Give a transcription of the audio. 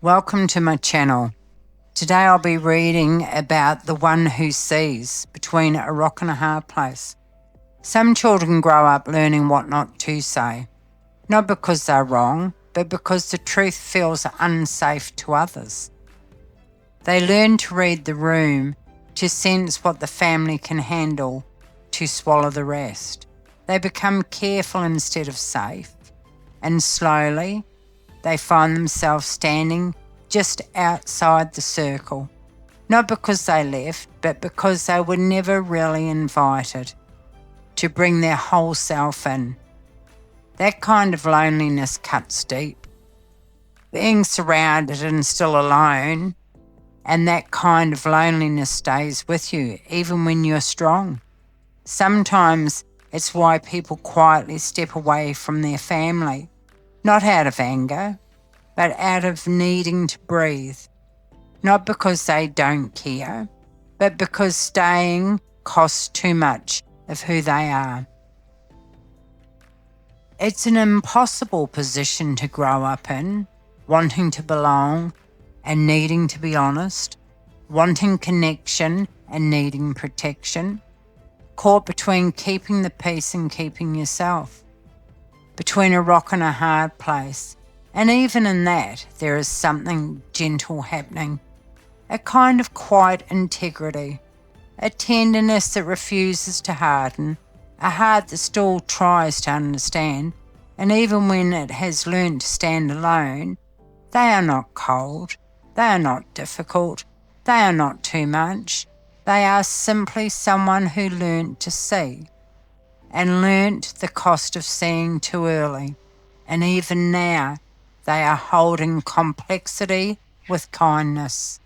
Welcome to my channel. Today I'll be reading about the one who sees between a rock and a hard place. Some children grow up learning what not to say, not because they're wrong, but because the truth feels unsafe to others. They learn to read the room, to sense what the family can handle, to swallow the rest. They become careful instead of safe, and slowly they find themselves standing just outside the circle, not because they left, but because they were never really invited to bring their whole self in. That kind of loneliness cuts deep. Being surrounded and still alone, and that kind of loneliness stays with you even when you're strong. Sometimes it's why people quietly step away from their family, not out of anger, but out of needing to breathe. Not because they don't care, but because staying costs too much of who they are. It's an impossible position to grow up in, wanting to belong and needing to be honest, wanting connection and needing protection, caught between keeping the peace and keeping yourself, between a rock and a hard place. And even in that, there is something gentle happening, a kind of quiet integrity, a tenderness that refuses to harden, a heart that still tries to understand, and even when it has learned to stand alone, they are not cold, they are not difficult, they are not too much, they are simply someone who learnt to see, and learnt the cost of seeing too early, and even now, they are holding complexity with kindness.